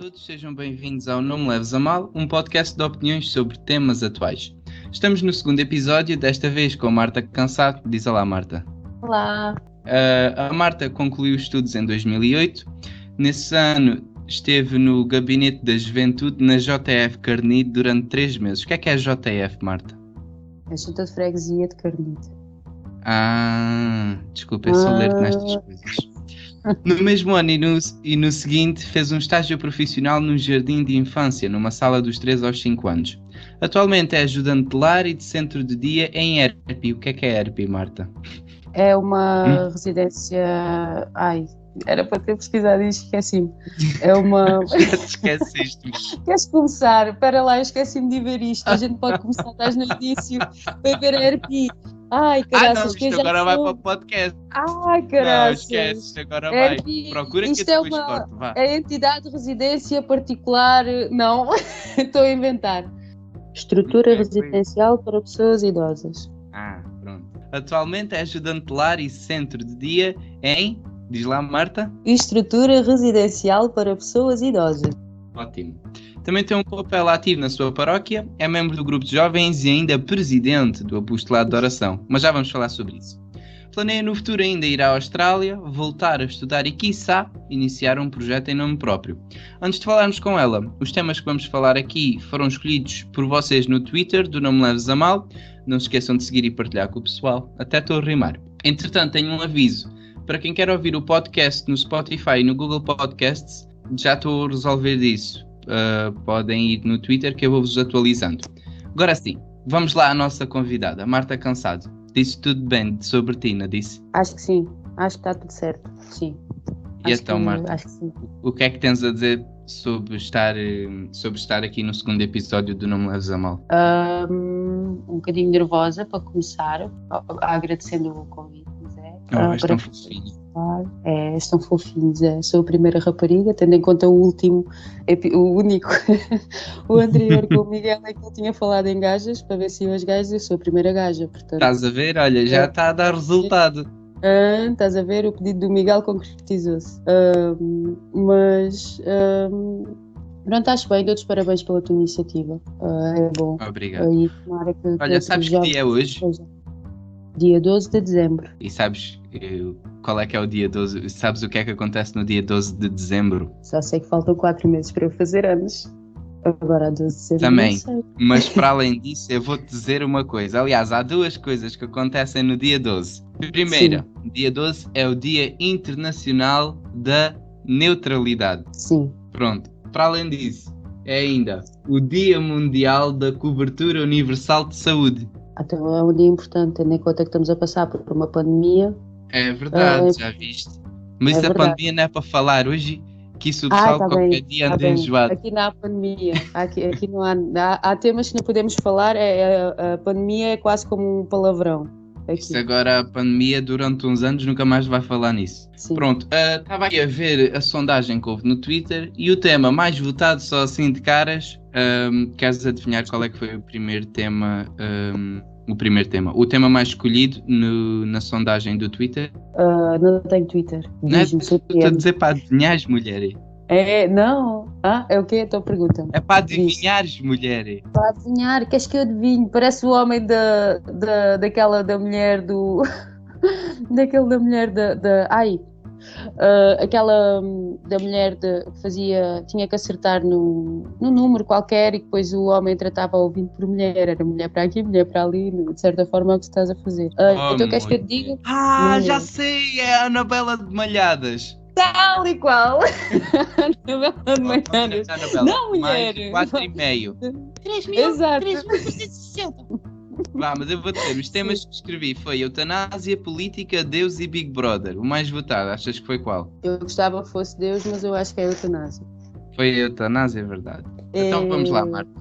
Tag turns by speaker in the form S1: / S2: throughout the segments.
S1: todos, sejam bem-vindos ao Não Me Leves a Mal, um podcast de opiniões sobre temas atuais. Estamos no segundo episódio, desta vez com a Marta Cansado. Diz olá, Marta.
S2: Olá.
S1: A Marta concluiu estudos em 2008. Nesse ano esteve no Gabinete da Juventude na JF Carnide durante 3 meses. O que é a JF, Marta?
S2: É a Junta de Freguesia de Carnide.
S1: Desculpa, eu sou lerdo nestas coisas. No mesmo ano e no seguinte fez um estágio profissional num jardim de infância, numa sala dos 3 aos 5 anos. Atualmente é ajudante de lar e de centro de dia em ERPI. O que é ERPI, Marta?
S2: É uma residência... era para ter pesquisado isto, esqueci-me. É uma...
S1: Já te esqueceste.
S2: Queres começar? Espera lá, eu esqueci-me de ver isto. A gente pode começar, estás no início, vai ver a ERPI. Caraças,
S1: isto agora vai para o podcast.
S2: Caraças.
S1: Não, esquece, agora vai. Procura
S2: isto
S1: que eu depois corto, vá.
S2: É entidade de residência particular, não, estou a inventar. Estrutura residencial para pessoas idosas.
S1: Pronto. Atualmente é ajudante de lar e centro de dia em... Diz lá, Marta.
S2: Estrutura residencial para pessoas idosas.
S1: Ótimo. Também tem um papel ativo na sua paróquia, é membro do grupo de jovens e ainda presidente do apostolado de oração. Mas já vamos falar sobre isso. Planeia no futuro ainda ir à Austrália, voltar a estudar e, quiçá, iniciar um projeto em nome próprio. Antes de falarmos com ela, os temas que vamos falar aqui foram escolhidos por vocês no Twitter do Não Me Leves a Mal. Não se esqueçam de seguir e partilhar com o pessoal. Até estou a rimar. Entretanto, tenho um aviso. Para quem quer ouvir o podcast no Spotify e no Google Podcasts, já estou a resolver isso. Podem ir no Twitter que eu vou-vos atualizando. Agora sim, vamos lá à nossa convidada, a Marta Cansado. Disse tudo bem sobre ti, não disse?
S2: Acho que sim, acho que está tudo certo, sim.
S1: E então, Marta,
S2: acho que sim.
S1: O que é que tens a dizer sobre estar aqui no segundo episódio do Não Me Leves a Mal?
S2: Um bocadinho nervosa para começar, agradecendo o convite.
S1: És tão fofinho.
S2: Estão fofinhos. Sou a primeira rapariga, tendo em conta o único, o anterior com o Miguel é que ele tinha falado em gajas, para ver se iam as gajas, eu sou a primeira gaja, portanto.
S1: Estás a ver? Olha, já está a dar resultado.
S2: Estás a ver? O pedido do Miguel concretizou-se. Pronto, acho bem, dou-te parabéns pela tua iniciativa. É bom.
S1: Obrigado.
S2: Olha,
S1: sabes que dia é hoje?
S2: Dia 12 de dezembro.
S1: E sabes qual é que é o dia 12? Sabes o que é que acontece no dia 12 de dezembro?
S2: Só sei que faltam 4 meses para eu fazer anos. Agora a 12 de dezembro
S1: também,
S2: não sei.
S1: Mas para além disso eu vou-te dizer uma coisa. Aliás, há 2 coisas que acontecem no dia 12. Primeira, dia 12 é o Dia Internacional da Neutralidade.
S2: Sim.
S1: Pronto. Para além disso, é ainda o Dia Mundial da Cobertura Universal de Saúde.
S2: Então é um dia importante, tendo em conta que estamos a passar por uma pandemia.
S1: É verdade, já viste. Mas isso a pandemia não é para falar hoje, que isso o pessoal qualquer dia anda enjoado.
S2: Aqui não há pandemia, aqui não há temas que não podemos falar, a pandemia é quase como um palavrão. Aqui.
S1: Isso agora a pandemia durante uns anos nunca mais vai falar nisso.
S2: Sim.
S1: Pronto, estava aqui a ver a sondagem que houve no Twitter e o tema mais votado só assim de caras, queres adivinhar qual é que foi o primeiro tema? O tema mais escolhido na sondagem do Twitter?
S2: Não tenho Twitter.
S1: Não é? Estou a dizer para adivinhares, mulher.
S2: Não. É o quê? Então pergunta-me.
S1: É para adivinhares, mulher.
S2: Para adivinhar, queres que eu adivinhe? Parece o homem daquela da mulher do... daquele da mulher aquela da mulher que fazia... Tinha que acertar num número qualquer e depois o homem tratava o ouvinte por mulher. Era mulher para aqui, mulher para ali. De certa forma é o que tu estás a fazer. Então queres que eu te diga?
S1: Já sei! É a Anabela de Malhadas.
S2: Tal e qual! Anabela de Malhadas. Não, mulher!
S1: 4,5.
S2: 3.360.
S1: Vá, mas eu vou dizer, os temas que escrevi foi eutanásia, política, Deus e Big Brother. O mais votado, achas que foi qual?
S2: Eu gostava que fosse Deus, mas eu acho que é eutanásia.
S1: Foi a eutanásia, é verdade. Então vamos lá, Marta.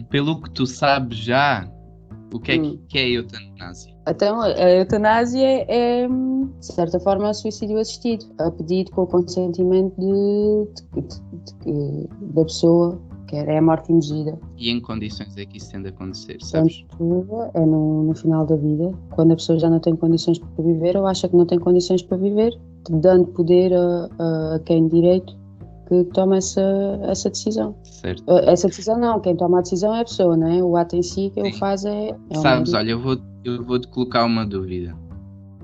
S1: Pelo que tu sabes já, o que é a eutanásia?
S2: Então, a eutanásia é, de certa forma, o suicídio assistido, a pedido com o consentimento da pessoa, que é a morte induzida.
S1: E em condições é que isso tende a acontecer, sabes?
S2: É no final da vida, quando a pessoa já não tem condições para viver ou acha que não tem condições para viver, dando poder a quem de direito que toma essa decisão.
S1: Certo.
S2: Essa decisão não, quem toma a decisão é a pessoa, não é? O ato em si que ele faz é o
S1: Sabes,
S2: médico.
S1: olha, eu vou-te colocar uma dúvida.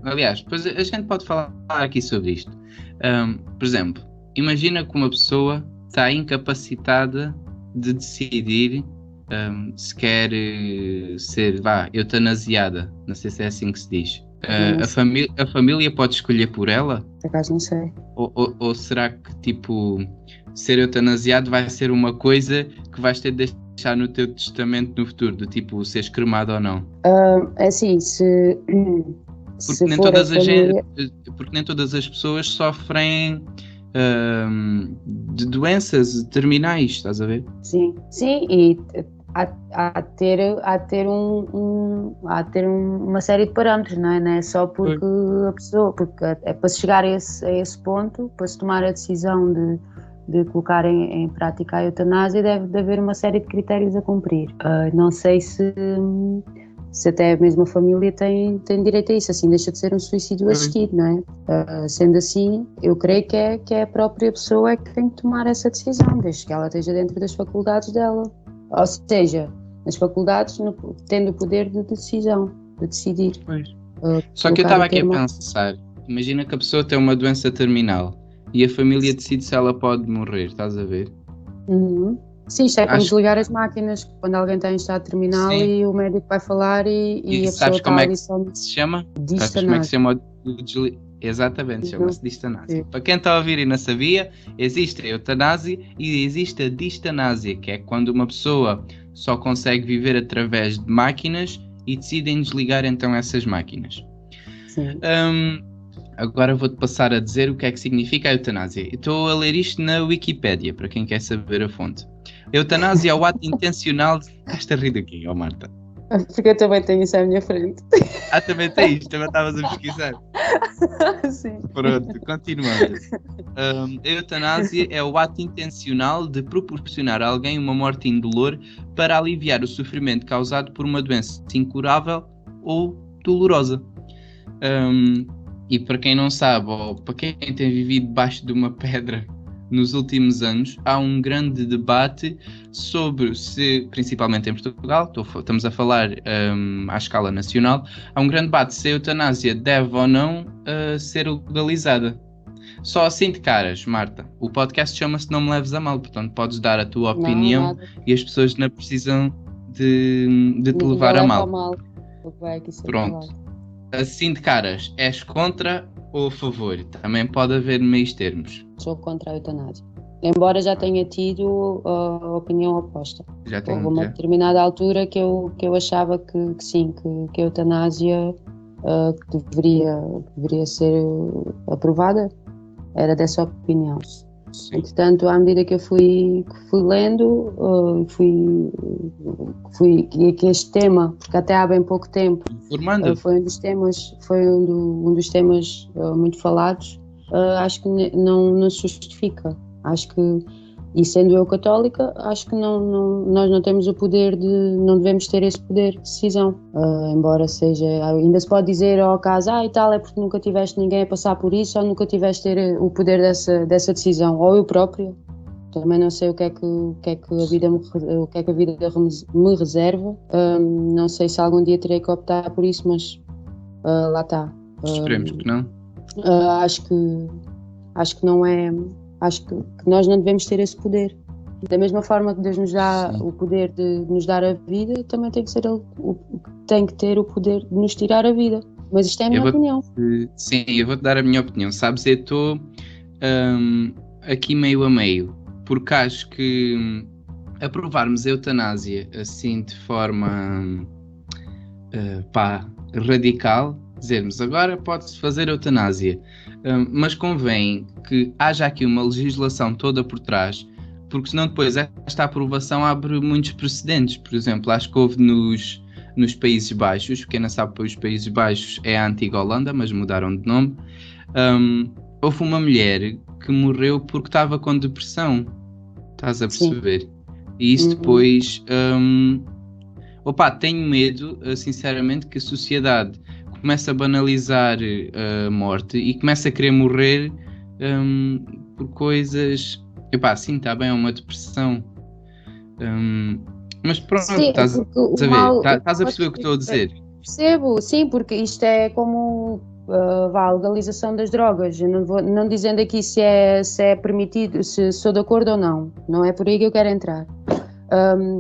S1: Aliás, depois a gente pode falar aqui sobre isto. Por exemplo, imagina que uma pessoa está incapacitada de decidir se quer ser, eutanasiada. Não sei se é assim que se diz. A família pode escolher por ela?
S2: Por acaso não sei.
S1: Ou será que, tipo, ser eutanasiado vai ser uma coisa que vais ter de deixar no teu testamento no futuro, do tipo, seres cremado ou não?
S2: É assim,
S1: Porque nem todas as pessoas sofrem de doenças terminais, estás a ver?
S2: Sim, e há de ter uma série de parâmetros, não é? Não é só porque a pessoa, porque é para se chegar a esse ponto, para se tomar a decisão de colocar em prática a eutanásia, deve de haver uma série de critérios a cumprir. Não sei se até a mesma família tem direito a isso, assim deixa de ser um suicídio assistido, não é? Sendo assim, eu creio que é a própria pessoa que tem que tomar essa decisão, desde que ela esteja dentro das faculdades dela. Ou seja, nas faculdades, tendo o poder de decisão, de decidir.
S1: Só que eu estava aqui a pensar, imagina que a pessoa tem uma doença terminal e a família decide se ela pode morrer, estás a ver?
S2: Uhum. Sim, isto é como desligar as máquinas, quando alguém está em estado terminal. Sim. E o médico vai falar e a pessoa
S1: sabes
S2: está
S1: como
S2: ali
S1: só... se chama?
S2: Distanásia.
S1: Sabes como é que se chama o desligar? Exatamente, chama-se distanásia. Para quem está a ouvir e não sabia, existe a eutanásia e existe a distanásia, que é quando uma pessoa só consegue viver através de máquinas e decidem desligar então essas máquinas.
S2: Sim.
S1: Agora vou-te passar a dizer o que é que significa a eutanásia. Eu estou a ler isto na Wikipédia, para quem quer saber a fonte. Eutanásia é o ato intencional de... Estás a rir daqui, Marta?
S2: Porque eu também tenho isso à minha frente.
S1: Também tens, também estavas a pesquisar.
S2: Sim.
S1: Pronto, continuando. A eutanásia é o ato intencional de proporcionar a alguém uma morte indolor para aliviar o sofrimento causado por uma doença incurável ou dolorosa. E para quem não sabe, ou para quem tem vivido debaixo de uma pedra nos últimos anos, há um grande debate sobre se, principalmente em Portugal, estamos a falar à escala nacional, há um grande debate se a eutanásia deve ou não ser legalizada. Só assim de caras, Marta, o podcast chama-se Não Me Leves a Mal, portanto podes dar a tua opinião e as pessoas não precisam de te levar a mal. Pronto. Assim de caras, és contra ou a favor? Também pode haver meios termos.
S2: Sou contra a eutanásia. Embora já tenha tido a opinião oposta. Houve uma determinada altura que eu achava que sim, que a eutanásia deveria ser aprovada. Era dessa opinião. Sim. Entretanto, à medida que eu fui lendo, que este tema, porque até há bem pouco tempo, foi um dos temas muito falados, acho que não se justifica. Acho que, e sendo eu católica, acho que nós não temos o poder não devemos ter esse poder de decisão. Embora seja, ainda se pode dizer ao caso, e tal, é porque nunca tiveste ninguém a passar por isso, ou nunca tiveste ter o poder dessa decisão, ou eu própria. Também não sei o que é que a vida me reserva. Não sei se algum dia terei que optar por isso, mas lá está.
S1: Esperemos que não.
S2: Acho que não é. Acho que nós não devemos ter esse poder. Da mesma forma que Deus nos dá o poder de nos dar a vida, também tem que ser Ele tem que ter o poder de nos tirar a vida. Mas isto é a minha opinião.
S1: Sim, eu vou-te dar a minha opinião. Sabes, eu estou aqui meio a meio, porque acho que aprovarmos a eutanásia assim de forma radical, dizermos agora pode-se fazer eutanásia, mas convém que haja aqui uma legislação toda por trás, porque senão depois esta aprovação abre muitos precedentes. Por exemplo, acho que houve nos Países Baixos, quem não sabe, os Países Baixos é a antiga Holanda, mas mudaram de nome. Houve uma mulher que morreu porque estava com depressão, estás a perceber? Sim. E isso depois tenho medo, sinceramente, que a sociedade comece a banalizar a morte e comece a querer morrer por coisas. Epá, sim, está bem, é uma depressão. Mas pronto,
S2: Sim,
S1: estás a
S2: porque o
S1: ver,
S2: mal.
S1: estás a perceber o que estou a dizer?
S2: Percebo, sim, porque isto é como a legalização das drogas. Eu não dizendo aqui se é permitido, se sou de acordo ou não. Não é por aí que eu quero entrar.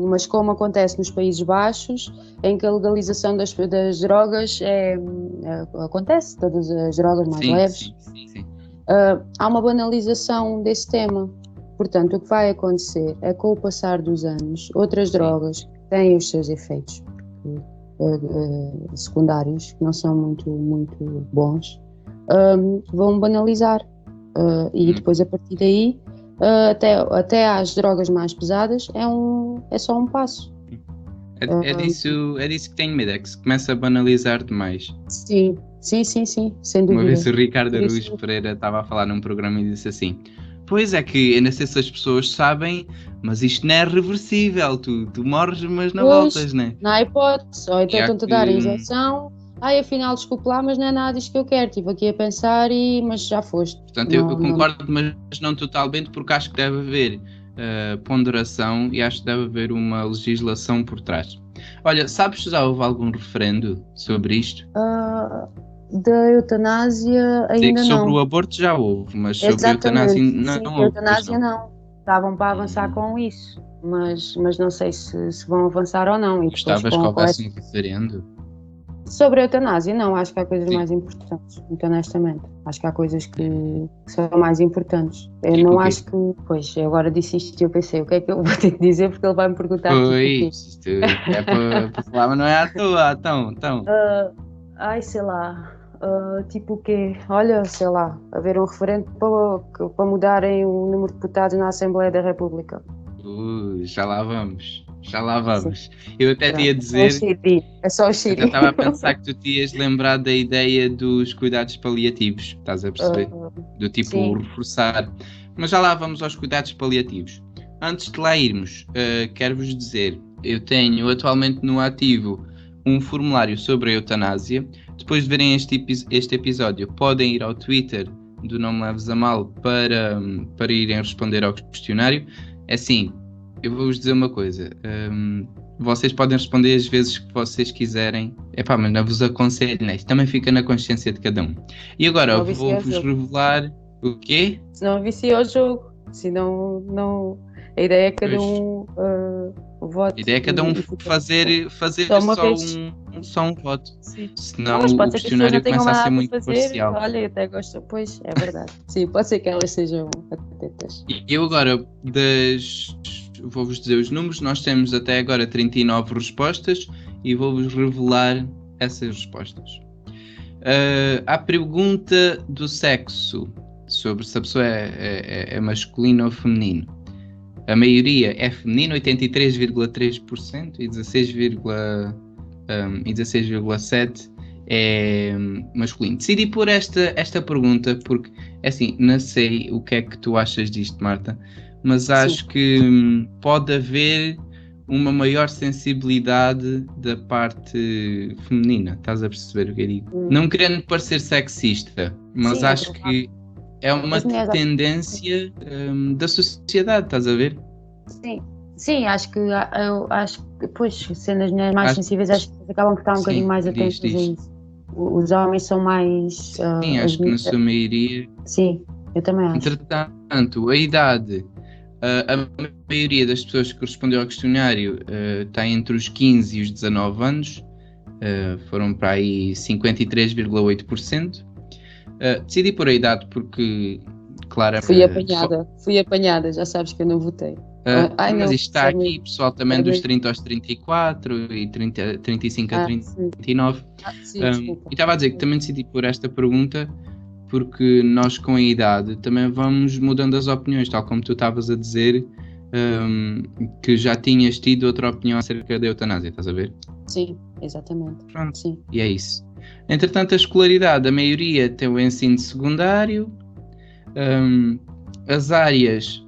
S2: Mas como acontece nos Países Baixos, em que a legalização das drogas acontece, todas as drogas mais
S1: Sim,
S2: leves,
S1: sim.
S2: há uma banalização desse tema. Portanto, o que vai acontecer é, com o passar dos anos, outras drogas têm os seus efeitos secundários, que não são muito bons, vão banalizar. E depois, a partir daí, até às drogas mais pesadas, é só um passo.
S1: É disso que tenho medo, é que se começa a banalizar demais.
S2: Sim, sem dúvida.
S1: Uma vez o Ricardo
S2: Por isso-
S1: Araújo Pereira estava a falar num programa e disse assim: pois é que, eu não sei se as pessoas sabem, mas isto não é reversível, tu morres mas não
S2: Pois,
S1: voltas, né?
S2: não há hipótese. Ou então
S1: E há
S2: estão-te a dar a
S1: que-
S2: injeção, afinal, desculpe lá, mas não é nada disto que eu quero. Estive aqui a pensar mas já foste.
S1: Portanto, eu concordo, mas não totalmente, porque acho que deve haver ponderação e acho que deve haver uma legislação por trás. Olha, sabes se já houve algum referendo sobre isto?
S2: Da eutanásia
S1: Sei que
S2: ainda
S1: sobre o
S2: não.
S1: aborto já houve, mas sobre a eutanásia
S2: Exatamente,
S1: não
S2: sim, a
S1: houve, pois
S2: eutanásia
S1: não.
S2: não. Estavam para avançar com isso, mas não sei se vão avançar ou não. E depois
S1: Gostavas que
S2: com
S1: houvesse um referendo?
S2: sobre a eutanásia, não, acho que há coisas
S1: Sim.
S2: mais importantes, muito honestamente. Acho que há coisas que são mais importantes. Eu
S1: Tipo
S2: não
S1: o quê?
S2: acho que. Pois, eu agora disse isto e eu pensei, o que é que eu vou ter que dizer? Porque ele vai me perguntar tipo o quê.
S1: Pois, isto é para falar, mas não é à toa, então.
S2: Sei lá. Tipo o quê? Olha, sei lá, haver um referendo para mudarem o número de deputados na Assembleia da República.
S1: Já lá vamos, já lá
S2: Sim.
S1: vamos. Eu até te ia
S2: Pronto,
S1: dizer,
S2: é só o
S1: até
S2: xiri.
S1: estava a pensar que tu te ias lembrar da ideia dos cuidados paliativos, estás a perceber? Do tipo
S2: sim.
S1: reforçar. Mas já lá vamos aos cuidados paliativos. Antes de lá irmos, quero-vos dizer, eu tenho atualmente no ativo um formulário sobre a eutanásia. Depois de verem este episódio, podem ir ao Twitter do Não Me Leves a Mal para irem responder ao questionário. É assim, eu vou-vos dizer uma coisa. Vocês podem responder as vezes que vocês quiserem. Epá, mas não vos aconselho, né? Isto também fica na consciência de cada um. E agora vou-vos revelar o quê?
S2: Se não vicia o jogo. Se não. A ideia é cada um vote.
S1: A ideia é cada um fazer
S2: Só uma
S1: só
S2: vez.
S1: só um voto.
S2: Sim.
S1: Senão
S2: Mas
S1: o
S2: pode ser que as pessoas
S1: questionário
S2: não tenham
S1: começa a
S2: mais
S1: ser
S2: nada
S1: muito
S2: para fazer.
S1: parcial.
S2: Olha, eu até gosto. Pois, é verdade. Sim, pode ser que elas sejam atentas.
S1: E eu agora, vou-vos dizer os números. Nós temos até agora 39 respostas e vou-vos revelar essas respostas. À pergunta do sexo, sobre se a pessoa é masculino ou feminino, a maioria é feminino, 83,3%, e 16,7% é masculino. Decidi pôr esta pergunta porque, assim, não sei o que é que tu achas disto, Marta, mas acho que pode haver uma maior sensibilidade da parte feminina. Estás a perceber o que eu digo? Não querendo parecer sexista, mas
S2: Sim,
S1: acho que é uma tendência da sociedade, estás a ver?
S2: Sim, acho que depois, sendo as mulheres mais sensíveis, acho que acabam por estar um bocadinho mais atentas a isso. Os homens são mais.
S1: Sim, acho que na sua maioria.
S2: Sim, eu também acho.
S1: Entretanto, a idade, a maioria das pessoas que respondeu ao questionário está entre os 15 e os 19 anos, foram para aí 53,8%. Decidi por a idade porque, claramente.
S2: Fui apanhada, já sabes que eu não votei.
S1: Mas isto está aqui, pessoal, também dos 30 aos 34 e 35 a 39. E estava a dizer que também decidi por esta pergunta porque nós, com a idade, também vamos mudando as opiniões, tal como tu estavas a dizer, que já tinhas tido outra opinião acerca da eutanásia, estás a ver?
S2: Sim, exatamente.
S1: Pronto,
S2: sim.
S1: E é isso. Entretanto, a escolaridade, a maioria tem o ensino secundário. As áreas,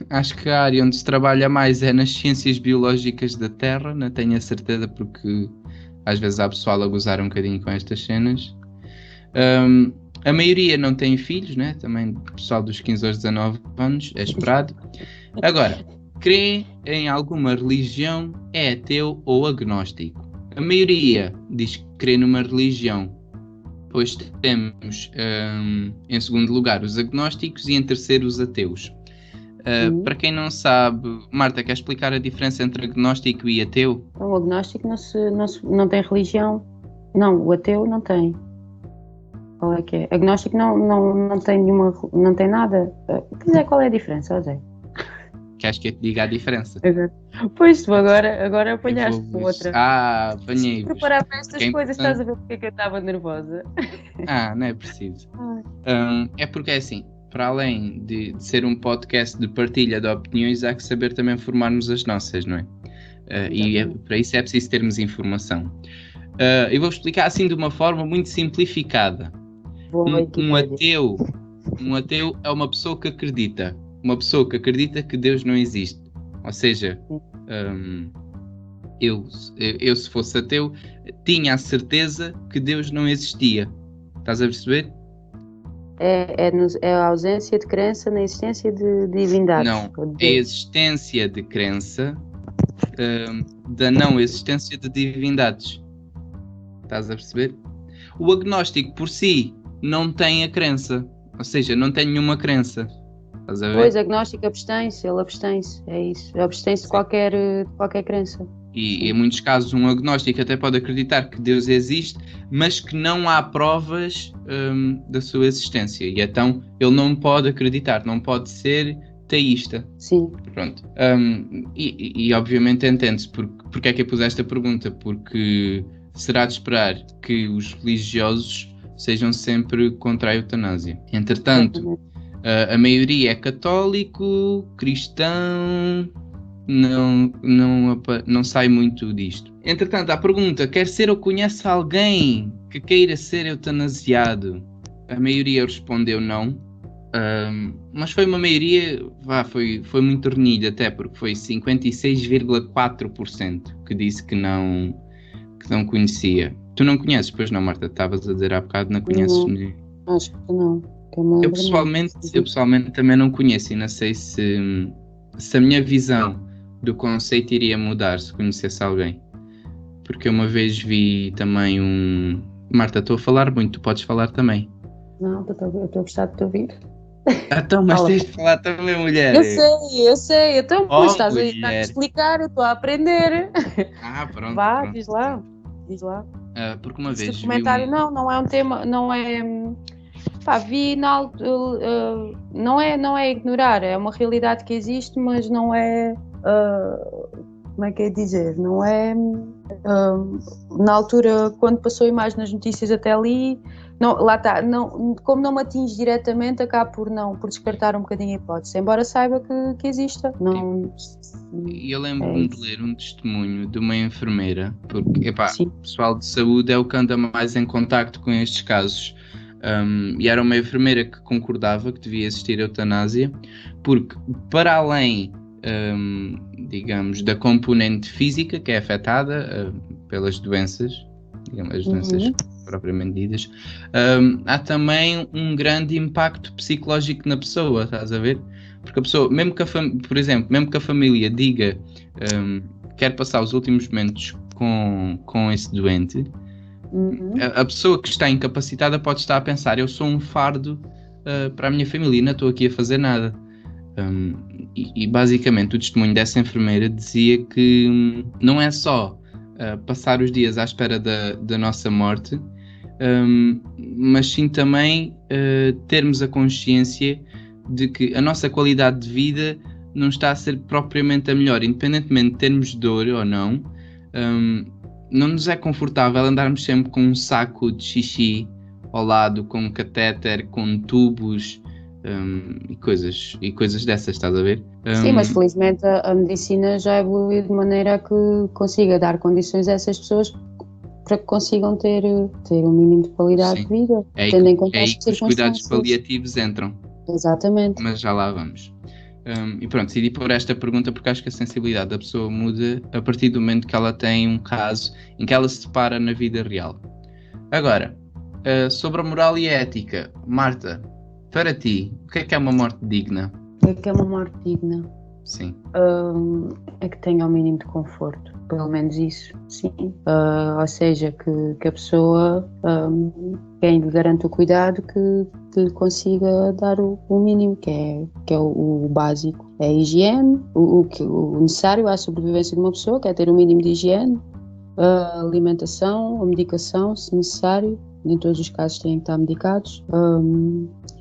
S1: acho que a área onde se trabalha mais é nas ciências biológicas da Terra, não tenho a certeza porque às vezes há pessoal a gozar um bocadinho com estas cenas. A maioria não tem filhos, né? Também o pessoal dos 15 aos 19 anos, é esperado. Agora, crê em alguma religião, é ateu ou agnóstico? A maioria diz que crê numa religião. Depois temos, em segundo lugar, os agnósticos e em terceiro os ateus. Para quem não sabe, Marta, quer explicar a diferença entre agnóstico e ateu?
S2: O agnóstico não tem religião. Não, o ateu não tem. Qual é que é? Agnóstico não tem nenhuma, não tem nada. Quer dizer, qual é a diferença, José?
S1: Queres que eu te diga a diferença?
S2: Exato. Pois tu agora apanhaste outra.
S1: Apanhei-vos.
S2: Preparar para estas coisas, estás a ver porque é que eu estava nervosa?
S1: Não é preciso. É porque é assim, para além de ser um podcast de partilha de opiniões, há que saber também formarmos as nossas, não é? Para isso é preciso termos informação. Eu vou explicar assim de uma forma muito simplificada. Um ateu é uma pessoa que acredita. Uma pessoa que acredita que Deus não existe. Ou seja, eu se fosse ateu, tinha a certeza que Deus não existia. Estás a perceber?
S2: É a ausência de crença na existência de divindades.
S1: Não, é a existência de crença da não existência de divindades. Estás a perceber? O agnóstico por si não tem a crença. Ou seja, não tem nenhuma crença. Estás a ver?
S2: Pois, agnóstico abstém-se, ele abstém-se, é isso. Abstém-se de qualquer crença.
S1: E em muitos casos um agnóstico até pode acreditar que Deus existe, mas que não há provas da sua existência. E então ele não pode acreditar, não pode ser teísta.
S2: Sim.
S1: Pronto. E obviamente entende-se porque é que eu pus esta pergunta, porque será de esperar que os religiosos sejam sempre contra a eutanásia. Entretanto, a maioria é católico, cristão, não sai muito disto. Entretanto, a pergunta, quer ser ou conhece alguém que queira ser eutanasiado? A maioria respondeu não, mas foi uma maioria, foi muito renhida até, porque foi 56,4% que disse que não conhecia. Tu não conheces, pois não, Marta? Estavas a dizer há bocado, não conheces?
S2: Não, acho que não.
S1: Eu pessoalmente também não conheço e não sei se a minha visão do conceito iria mudar se conhecesse alguém. Porque uma vez vi também Marta, estou a falar muito, tu podes falar também.
S2: Não, eu estou a gostar de te ouvir.
S1: Então, mas tens de falar também, mulher.
S2: Eu sei. Então, estás a explicar, eu estou a aprender.
S1: Pronto.
S2: Vá,
S1: pronto.
S2: Diz lá.
S1: Porque uma vez
S2: vi comentário não é um tema, não é... vi na altura, não é ignorar, é uma realidade que existe, mas não é, como é que é dizer, não é, na altura, quando passou a imagem nas notícias até ali, não, lá está, não, como não me atinge diretamente, acabo por descartar um bocadinho a hipótese, embora saiba que exista.
S1: E eu lembro-me de ler um testemunho de uma enfermeira, porque o pessoal de saúde é o que anda mais em contacto com estes casos. E era uma enfermeira que concordava que devia existir eutanásia, porque para além, digamos, da componente física que é afetada pelas doenças, digamos, as doenças propriamente ditas, há também um grande impacto psicológico na pessoa, estás a ver? Porque a pessoa, por exemplo, mesmo que a família diga que quer passar os últimos momentos com esse doente, a pessoa que está incapacitada pode estar a pensar, eu sou um fardo para a minha família e não estou aqui a fazer nada. E basicamente o testemunho dessa enfermeira dizia que não é só passar os dias à espera da nossa morte, mas sim também termos a consciência de que a nossa qualidade de vida não está a ser propriamente a melhor, independentemente de termos dor ou não. Não nos é confortável andarmos sempre com um saco de xixi ao lado, com um catéter, com tubos e coisas dessas, estás a ver?
S2: Sim, mas felizmente a medicina já evoluiu de maneira a que consiga dar condições a essas pessoas para que consigam ter um mínimo de qualidade de vida, tendo em conta as circunstâncias. Os cuidados
S1: paliativos entram.
S2: Exatamente.
S1: Mas já lá vamos. E pronto, decidi pôr esta pergunta porque acho que a sensibilidade da pessoa muda a partir do momento que ela tem um caso em que ela se depara na vida real. Agora, Sobre a moral e a ética, Marta, para ti, o que é uma morte digna?
S2: O que é uma morte digna?
S1: Sim.
S2: É que tenha o mínimo de conforto, pelo menos isso, sim. Ou seja, que a pessoa, quem lhe garante o cuidado, que lhe consiga dar o mínimo, que é o básico. É a higiene, o necessário à sobrevivência de uma pessoa, que é ter o mínimo de higiene, a alimentação, a medicação, se necessário. Nem todos os casos têm que estar medicados.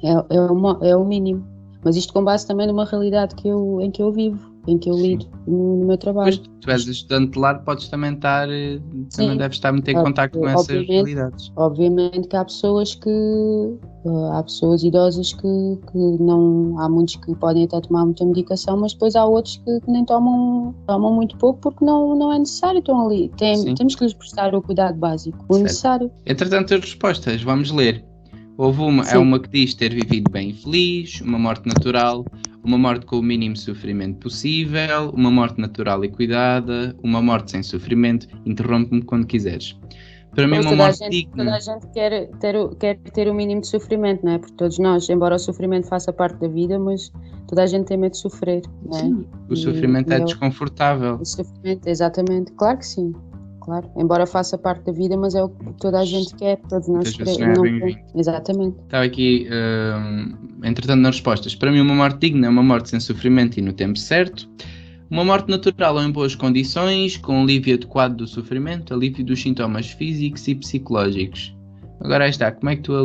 S2: É o mínimo. Mas isto com base também numa realidade em que eu vivo, em que eu lido no meu trabalho.
S1: Pois, tu és estudante de lar, podes também estar, também deves estar muito em contacto com essas realidades.
S2: Obviamente que há pessoas idosas que não, há muitos que podem até tomar muita medicação, mas depois há outros que nem tomam muito pouco porque não é necessário, estão ali. Temos que lhes prestar o cuidado básico, o necessário.
S1: Entretanto, as respostas, vamos ler. Houve uma que diz ter vivido bem e feliz, uma morte natural, uma morte com o mínimo sofrimento possível, uma morte natural e cuidada, uma morte sem sofrimento. Interrompe-me quando quiseres. Para mim, uma morte digna.
S2: Toda a gente quer ter o mínimo de sofrimento, não é? Porque todos nós, embora o sofrimento faça parte da vida, mas toda a gente tem medo de sofrer, não é?
S1: Sim, o sofrimento é desconfortável.
S2: O sofrimento, exatamente, claro que sim. Claro, embora faça parte da vida, mas é o que toda a gente quer, todos nós queremos. Exatamente.
S1: Estava aqui, entretanto, nas respostas. Para mim, uma morte digna é uma morte sem sofrimento e no tempo certo. Uma morte natural ou em boas condições, com alívio adequado do sofrimento, alívio dos sintomas físicos e psicológicos. Agora aí está, como é que tu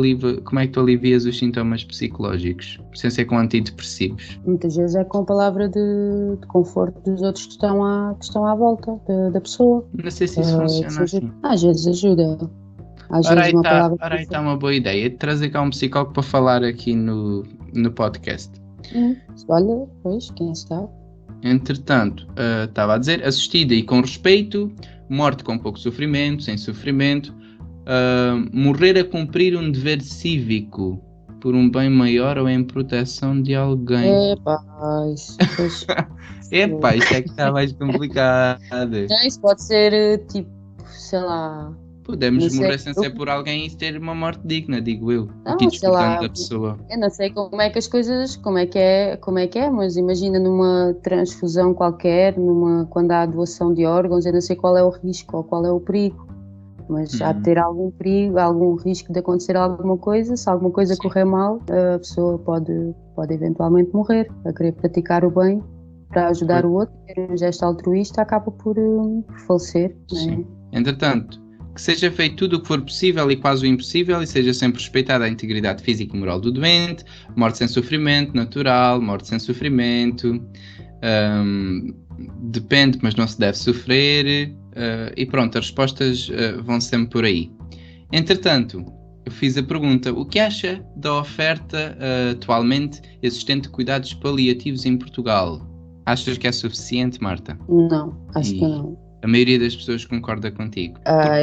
S1: alivias os sintomas psicológicos, sem ser com antidepressivos?
S2: Muitas vezes é com a palavra de conforto dos outros que estão à volta da pessoa.
S1: Não sei se isso funciona assim.
S2: Às vezes ajuda.
S1: Ora aí está uma boa ideia, trazer cá um psicólogo para falar aqui no podcast.
S2: Olha, pois, quem sabe?
S1: Entretanto, estava a dizer, assistida e com respeito, morte com pouco sofrimento, sem sofrimento, morrer a cumprir um dever cívico por um bem maior ou em proteção de alguém. Epá, isto é que está mais complicado.
S2: Isso pode ser tipo, sei lá.
S1: Podemos morrer sem ser por alguém e ter uma morte digna, digo eu.
S2: Não, sei lá,
S1: da pessoa.
S2: Eu não sei como é que as coisas, como é que é, mas imagina numa transfusão qualquer, quando há doação de órgãos, eu não sei qual é o risco ou qual é o perigo. Mas há de ter algum perigo, algum risco de acontecer alguma coisa. Se alguma coisa correr mal, a pessoa pode eventualmente morrer. A querer praticar o bem para ajudar o outro, ter um gesto altruísta, acaba por falecer.
S1: Sim. Entretanto, que seja feito tudo o que for possível e quase o impossível e seja sempre respeitada a integridade física e moral do doente, morte sem sofrimento natural, morte sem sofrimento, depende, mas não se deve sofrer, e pronto, as respostas vão sempre por aí. Entretanto, eu fiz a pergunta, o que acha da oferta atualmente existente de cuidados paliativos em Portugal? Achas que é suficiente, Marta?
S2: Não, acho que não.
S1: A maioria das pessoas concorda contigo.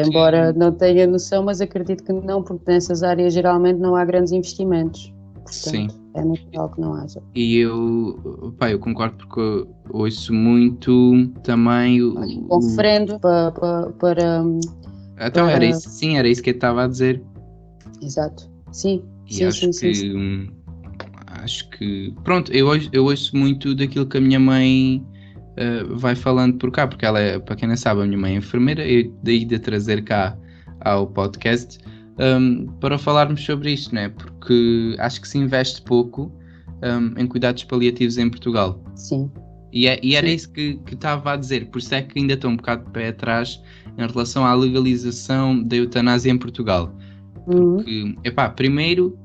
S2: Embora não tenha noção, mas acredito que não, porque nessas áreas geralmente não há grandes investimentos. Portanto,
S1: sim.
S2: É natural que não haja.
S1: E eu concordo porque ouço muito também
S2: um referendo para...
S1: Então era isso que eu estava a dizer.
S2: Exato, sim.
S1: E acho que pronto, eu ouço muito daquilo que a minha mãe vai falando por cá, porque ela é, para quem não sabe, a minha mãe é enfermeira, e daí de trazer cá ao podcast para falarmos sobre isto, né? Porque acho que se investe pouco em cuidados paliativos em Portugal.
S2: Sim.
S1: E era isso que estava a dizer, por isso é que ainda estou um bocado de pé atrás em relação à legalização da eutanásia em Portugal. Porque, primeiro,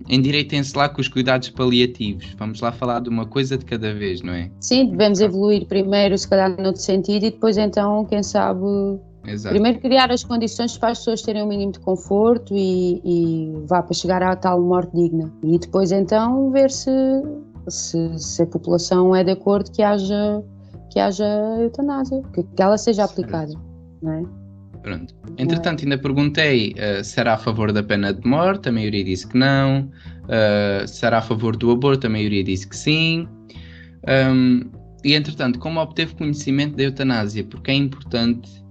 S1: endireitem-se lá com os cuidados paliativos. Vamos lá falar de uma coisa de cada vez, não é?
S2: Sim, devemos evoluir primeiro, se calhar, noutro sentido, e depois, então, quem sabe...
S1: Exato.
S2: Primeiro criar as condições para as pessoas terem um mínimo de conforto e vá para chegar à tal morte digna. E depois, então, ver se a população é de acordo que haja eutanásia, que ela seja aplicada, não é?
S1: Pronto. Entretanto, ainda perguntei se era a favor da pena de morte, a maioria disse que não, se era a favor do aborto, a maioria disse que sim. E entretanto, como obteve conhecimento da eutanásia? Porque é importante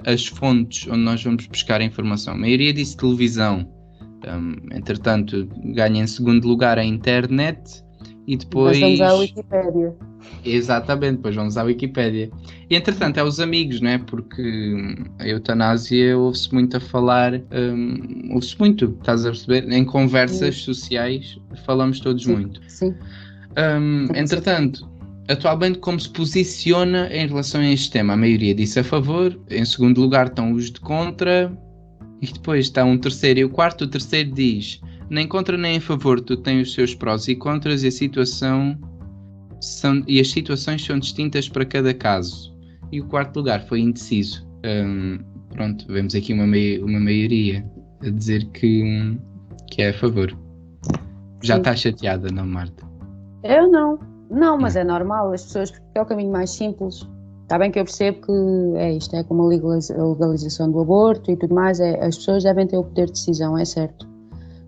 S1: as fontes onde nós vamos buscar a informação. A maioria disse televisão. Entretanto, ganha em segundo lugar a internet e depois...
S2: Nós vamos à Wikipédia.
S1: Exatamente, depois vamos à Wikipédia. E entretanto é os amigos, não é? Porque a eutanásia ouve-se muito a falar, ouve-se muito, estás a perceber? Em conversas sociais falamos todos muito.
S2: Sim.
S1: Entretanto, atualmente como se posiciona em relação a este tema? A maioria disse a favor, em segundo lugar estão os de contra, e depois está um terceiro e o quarto. O terceiro diz, nem contra nem a favor, tu tens os seus prós e contras e as situações são distintas para cada caso. E o quarto lugar foi indeciso. Pronto, vemos aqui uma maioria a dizer que é a favor. Já está chateada, não, Marta?
S2: Eu não. Não, mas é normal, as pessoas, porque é o caminho mais simples. Está bem que eu percebo que isto é como a legalização do aborto e tudo mais, as pessoas devem ter o poder de decisão, é certo.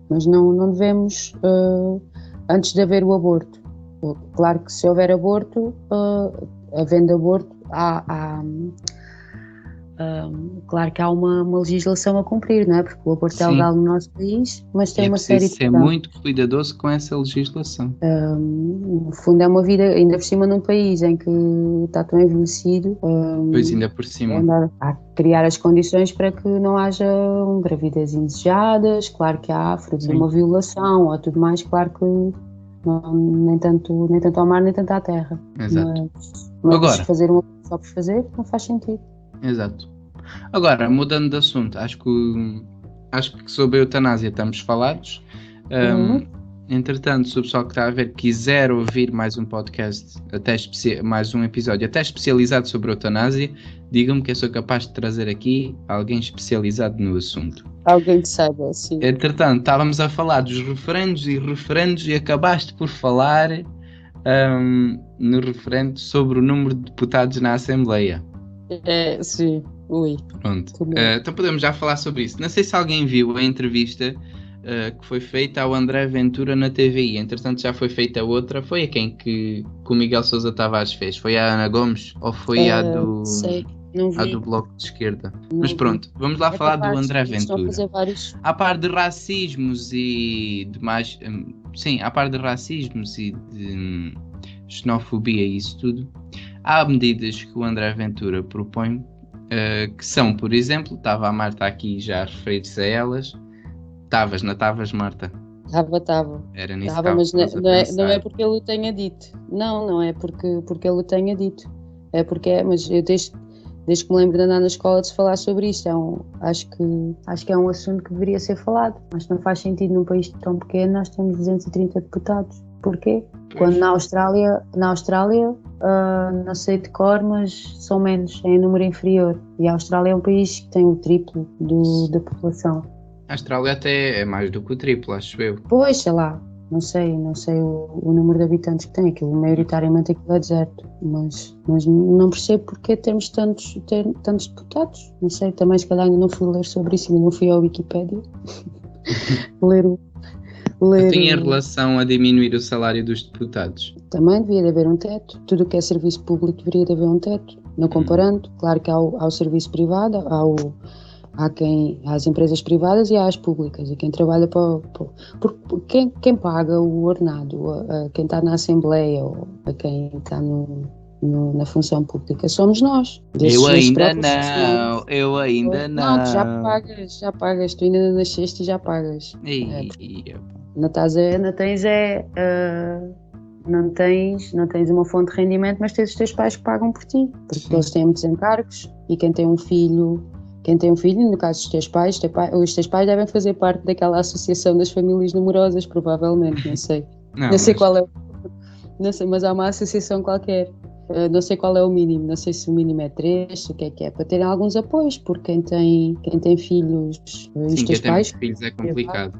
S2: Mas não devemos, antes de haver o aborto. Claro que se houver aborto, havendo aborto, claro que há uma legislação a cumprir, não é? Porque o aborto é legal no nosso país, mas tem uma série de...
S1: É muito cuidadoso com essa legislação.
S2: No fundo é uma vida, ainda por cima num país em que está tão envelhecido,
S1: pois ainda por cima.
S2: Há que criar as condições para que não haja gravidez indesejadas, claro que há fruto de uma violação ou tudo mais, claro que não, nem tanto ao mar nem tanto à terra.
S1: Exato.
S2: Mas
S1: agora,
S2: fazer um só por fazer não faz sentido.
S1: Exato. Agora, mudando de assunto, acho que sobre a eutanásia estamos falados. Entretanto, se o pessoal que está a ver quiser ouvir mais um podcast, mais um episódio até especializado sobre a eutanásia, digam-me que eu sou capaz de trazer aqui alguém especializado no assunto.
S2: Alguém que saiba, sim.
S1: Entretanto, estávamos a falar dos referendos e acabaste por falar no referendo sobre o número de deputados na Assembleia.
S2: Sim, ui.
S1: Pronto. Então podemos já falar sobre isso. Não sei se alguém viu a entrevista que foi feita ao André Ventura na TVI. Entretanto já foi feita outra. Foi a quem que o Miguel Sousa Tavares fez? Foi a Ana Gomes? Ou foi a do Bloco de Esquerda? Mas pronto, vamos lá falar do André Ventura. A par de racismos e de mais... sim, a par de racismos e de xenofobia e isso tudo, há medidas que o André Ventura propõe que são, por exemplo, estava a Marta aqui já a referir-se a elas. Não estavas, Marta?
S2: Estava.
S1: Era nisso
S2: que mas não é porque ele o tenha dito. Não é porque ele o tenha dito. É porque mas eu desde que me lembro de andar na escola de se falar sobre isto. Acho que é um assunto que deveria ser falado. Mas não faz sentido num país tão pequeno nós temos 230 deputados. Porquê? Quando na Austrália, não sei de cor, mas são menos, é em número inferior. E a Austrália é um país que tem o triplo da população.
S1: A Austrália até é mais do que o triplo, acho eu.
S2: Pois, sei lá, não sei o número de habitantes que tem, aquilo maioritariamente aquilo é deserto, mas não percebo porque temos tantos deputados, não sei, também se calhar ainda não fui ler sobre isso, ainda não fui ao Wikipédia ler.
S1: Eu tenho em relação a diminuir o salário dos deputados.
S2: Também devia de haver um teto, tudo o que é serviço público deveria de haver um teto, não comparando, claro que há o serviço privado, há as empresas privadas e há as públicas, e quem trabalha porque quem paga o ordenado, quem está na Assembleia ou a quem está na função pública somos nós.
S1: Eu ainda não.
S2: Não, tu já pagas, tu ainda nasceste e já pagas. Não tens uma fonte de rendimento, mas tens os teus pais que pagam por ti, porque eles têm muitos encargos, e quem tem um filho, no caso dos teus pais, os teus pais devem fazer parte daquela associação das famílias numerosas, provavelmente, não sei. Não sei qual é, não sei, mas há uma associação qualquer. Não sei qual é o mínimo, não sei se o mínimo é 3, o que é, para terem alguns apoios, porque quem tem filhos, os teus pais...
S1: Sim, filhos é complicado.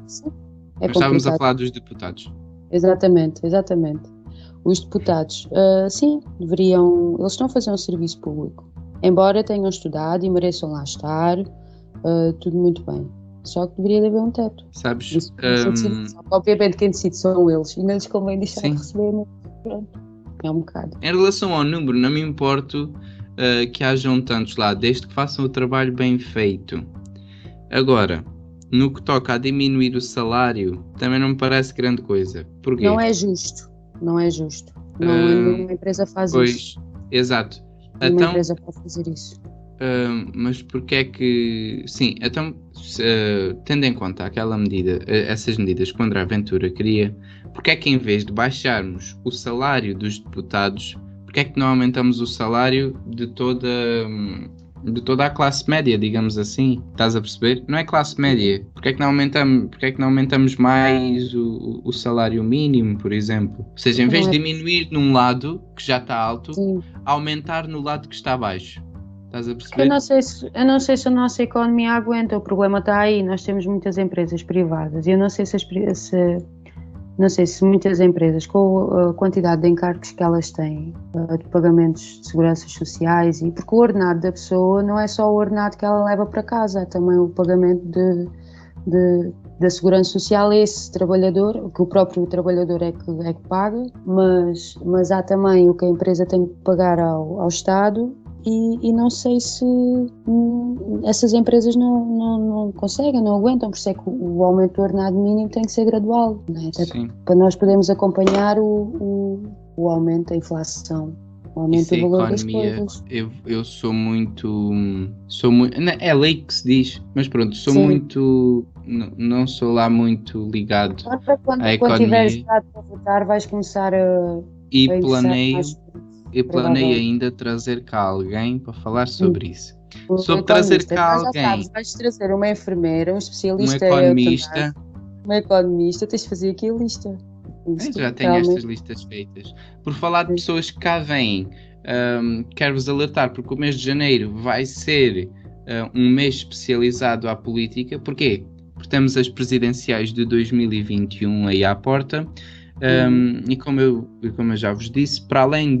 S2: Mas
S1: estávamos a falar dos deputados.
S2: Exatamente. Os deputados, sim, deveriam... Eles estão a fazer um serviço público. Embora tenham estudado e mereçam lá estar, tudo muito bem. Só que deveria haver um teto.
S1: Sabes?
S2: Obviamente quem decide são eles. E não lhes convém deixar de receber. Pronto. É um bocado.
S1: Em relação ao número, não me importo que hajam tantos lá, desde que façam o trabalho bem feito. Agora, no que toca a diminuir o salário, também não me parece grande coisa. Porquê?
S2: Não é justo. Não é justo. Nenhuma empresa faz
S1: Pois,
S2: isso.
S1: exato.
S2: Nenhuma
S1: Então,
S2: empresa pode fazer isso.
S1: mas porque é que... Sim, então, tendo em conta aquela medida, essas medidas que o André Ventura queria, porque é que em vez de baixarmos o salário dos deputados, porque é que não aumentamos o salário de toda a classe média, digamos assim? Estás a perceber? Não é classe média. Porque é que não aumentamos mais o salário mínimo, por exemplo? Ou seja, em vez de diminuir num lado que já está alto, aumentar no lado que está baixo. Estás a perceber?
S2: Eu não sei se a nossa economia aguenta, o problema está aí. Nós temos muitas empresas privadas e eu não sei se muitas empresas, com a quantidade de encargos que elas têm, de pagamentos de seguranças sociais, porque o ordenado da pessoa não é só o ordenado que ela leva para casa, é também o pagamento da segurança social a esse trabalhador, que o próprio trabalhador é que paga, mas há também o que a empresa tem que pagar ao Estado. E não sei se essas empresas não conseguem, não aguentam, por isso é que o aumento do ordenado mínimo tem que ser gradual, não é? Até para nós podermos acompanhar o aumento da inflação, o aumento do valor das coisas.
S1: Eu sou muito... é lei que se diz, mas pronto, não sou lá muito ligado à economia.
S2: Quando tiveres idade para votar, vais começar a...
S1: E planeio ainda trazer cá alguém para falar sobre isso. Sobre trazer cá alguém. Já sabes,
S2: vais trazer uma enfermeira, um especialista,
S1: um
S2: economista, tens de fazer aqui a lista.
S1: Já tenho estas listas feitas. Por falar de pessoas que cá vêm, quero-vos alertar, porque o mês de janeiro vai ser um mês especializado à política. Porquê? Porque temos as presidenciais de 2021 aí à porta. E como eu já vos disse, para além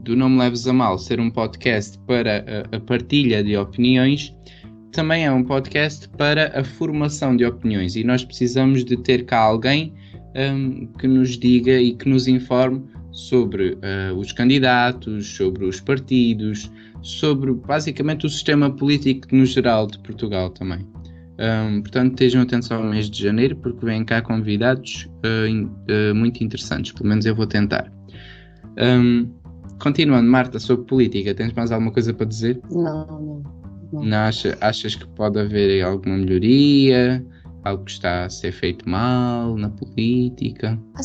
S1: do Não Me Leves a Mal ser um podcast para a partilha de opiniões, também é um podcast para a formação de opiniões, e nós precisamos de ter cá alguém que nos diga e que nos informe sobre os candidatos, sobre os partidos, sobre basicamente o sistema político no geral de Portugal também. Portanto, estejam atentos ao mês de janeiro, porque vêm cá convidados muito interessantes, pelo menos eu vou tentar. Continuando, Marta, sobre política, tens mais alguma coisa para dizer?
S2: Não.
S1: Achas que pode haver alguma melhoria, algo que está a ser feito mal na política?
S2: Vai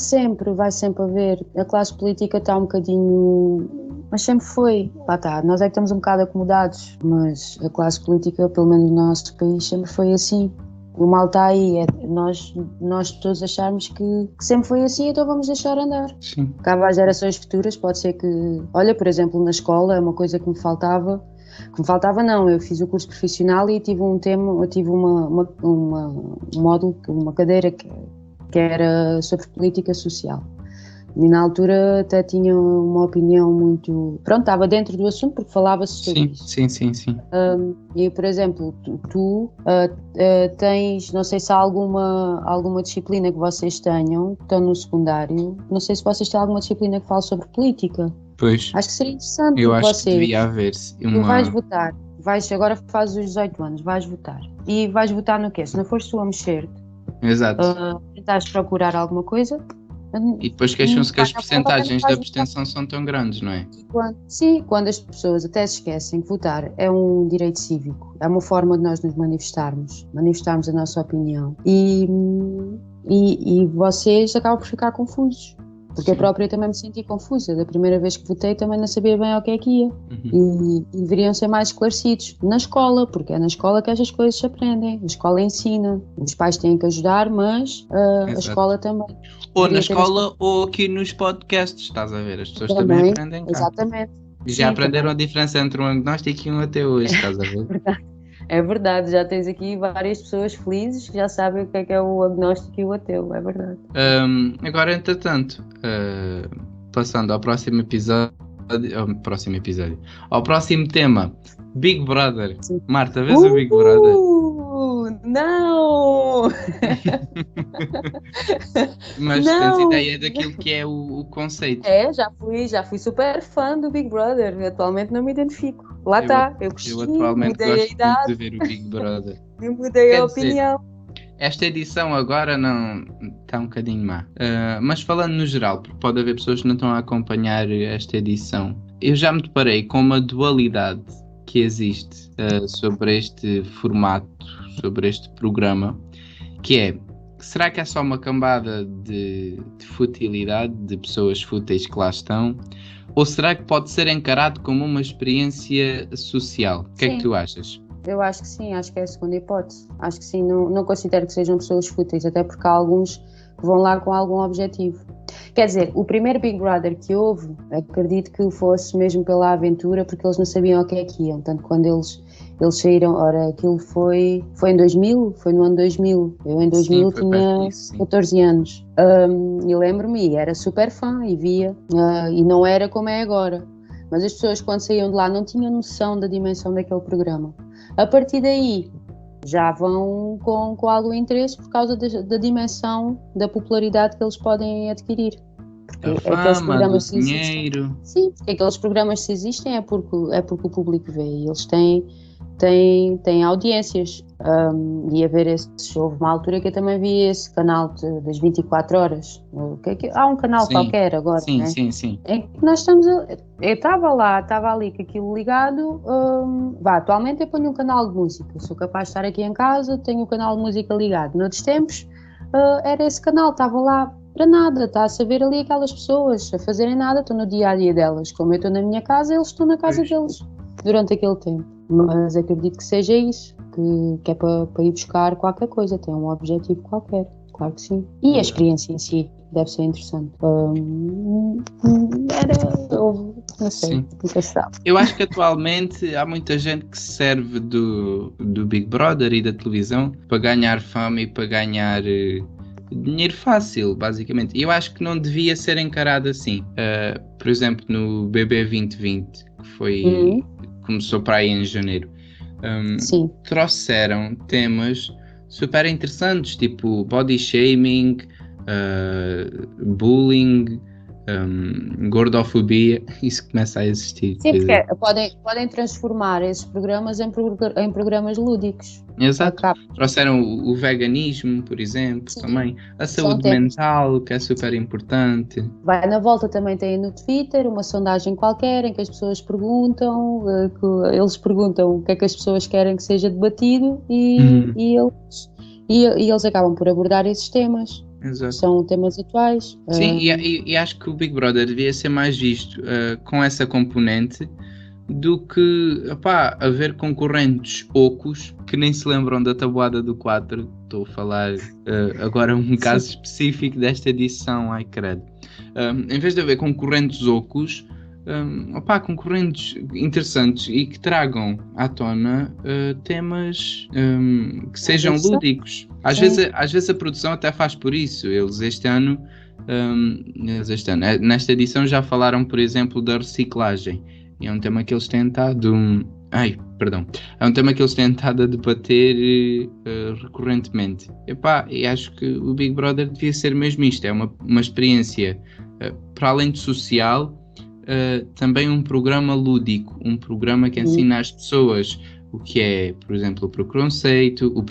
S2: sempre haver. A classe política está um bocadinho... Mas sempre foi. Nós é que estamos um bocado acomodados, mas a classe política, pelo menos no nosso país, sempre foi assim. O mal está aí, nós todos acharmos que sempre foi assim, então vamos deixar andar.
S1: Sim.
S2: Cabe às gerações futuras, pode ser que... Olha, por exemplo, na escola é uma coisa que me faltava não, eu fiz o curso profissional e tive um módulo, uma cadeira que era sobre política social. E na altura até tinha uma opinião muito... Pronto, estava dentro do assunto porque falava-se sobre isso.
S1: Sim.
S2: E, por exemplo, tu tens, não sei se há alguma disciplina que vocês tenham, que estão no secundário, não sei se vocês têm alguma disciplina que fale sobre política.
S1: Pois.
S2: Acho que seria interessante.
S1: Eu acho que devia haver uma...
S2: Tu vais votar, agora fazes os 18 anos, vais votar. E vais votar no quê? Se não fores tu a mexer-te,
S1: Exato.
S2: tentares procurar alguma coisa...
S1: E depois queixam-se que as percentagens de abstenção são tão grandes, não é?
S2: Quando as pessoas até se esquecem que votar é um direito cívico, é uma forma de nós nos manifestarmos a nossa opinião. E vocês acabam por ficar confusos. Porque eu própria também me senti confusa. Da primeira vez que votei também não sabia bem ao que é que ia. E deveriam ser mais esclarecidos na escola, porque é na escola que estas coisas se aprendem. A escola ensina. Os pais têm que ajudar, mas a escola também.
S1: Ou na escola ou aqui nos podcasts, estás a ver? As pessoas também aprendem cá.
S2: Exatamente.
S1: E já aprenderam a diferença entre um agnóstico e um ateu hoje, estás a ver?
S2: É verdade, já tens aqui várias pessoas felizes que já sabem o que é o agnóstico e o ateu, é verdade.
S1: Agora, entretanto, passando ao próximo episódio, ao próximo tema, Big Brother. Sim. Marta, vês o Big Brother?
S2: Não!
S1: Mas
S2: Não!
S1: tens ideia daquilo que é o conceito.
S2: Já fui super fã do Big Brother. Atualmente não me identifico. Lá
S1: Eu,
S2: está, eu cresci,
S1: eu atualmente
S2: mudei a
S1: gosto muito de
S2: idade
S1: ver o Big Brother.
S2: e mudei
S1: Quer
S2: a
S1: dizer,
S2: opinião.
S1: esta edição agora não está um bocadinho má. Mas falando no geral, porque pode haver pessoas que não estão a acompanhar esta edição, eu já me deparei com uma dualidade que existe sobre este formato, sobre este programa, que é, será que é só uma cambada de futilidade, de pessoas fúteis que lá estão? Ou será que pode ser encarado como uma experiência social? O que é que tu achas?
S2: Eu acho que sim, acho que é a segunda hipótese. Acho que sim, não considero que sejam pessoas fúteis, até porque há alguns que vão lá com algum objetivo. Quer dizer, o primeiro Big Brother que houve, acredito que fosse mesmo pela aventura, porque eles não sabiam o que é que iam. Portanto, quando eles saíram, ora, aquilo foi em 2000? Foi no ano 2000. Eu em 2000 tinha 14 anos. E lembro-me, era super fã e via, e não era como é agora. Mas as pessoas, quando saíam de lá, não tinham noção da dimensão daquele programa. A partir daí, já vão com algum interesse por causa da dimensão, da popularidade que eles podem adquirir.
S1: Porque a fama, do dinheiro.
S2: Sim, porque aqueles programas se existem é porque o público vê e eles têm audiências. E a ver houve uma altura que eu também vi esse canal das 24 horas. Há um canal qualquer agora,
S1: sim,
S2: né?
S1: Sim.
S2: Em que nós estamos eu estava ali com aquilo ligado. Atualmente eu ponho um canal de música. Sou capaz de estar aqui em casa, tenho o canal de música ligado. Noutros tempos era esse canal, estava lá para nada, está a saber ali aquelas pessoas a fazerem nada, estou no dia a dia delas. Como eu estou na minha casa, eles estão na casa deles durante aquele tempo. Mas acredito que seja isso, que é para ir buscar qualquer coisa, tem um objetivo qualquer, claro que sim. E a experiência em si deve ser interessante. Não sei, nunca se sabe.
S1: Eu acho que atualmente há muita gente que se serve do Big Brother e da televisão para ganhar fama e para ganhar dinheiro fácil, basicamente. E eu acho que não devia ser encarado assim. Por exemplo, no BB 2020, que foi... começou para aí em janeiro, trouxeram temas super interessantes, tipo body shaming, bullying, gordofobia. Isso começa a existir.
S2: Sim, porque podem transformar esses programas em programas lúdicos.
S1: Exato. Trouxeram o veganismo, por exemplo, também. A saúde mental, que é super importante.
S2: Vai na volta, também tem no Twitter uma sondagem qualquer em que as pessoas perguntam, eles perguntam o que é que as pessoas querem que seja debatido e eles acabam por abordar esses temas.
S1: Exato.
S2: São temas atuais.
S1: Sim, e acho que o Big Brother devia ser mais visto com essa componente do que haver concorrentes ocos que nem se lembram da tabuada do 4. Estou a falar agora um caso específico desta edição, ai credo. Em vez de haver concorrentes ocos, concorrentes interessantes e que tragam à tona temas que sejam lúdicos. Às vezes a produção até faz por isso. Eles este ano, nesta edição, já falaram, por exemplo, da reciclagem. E é um tema que eles têm estado... É um tema que eles têm estado a debater recorrentemente. E acho que o Big Brother devia ser mesmo isto. É uma experiência, para além de social, também um programa lúdico. Um programa que ensina às pessoas o que é, por exemplo, o preconceito, o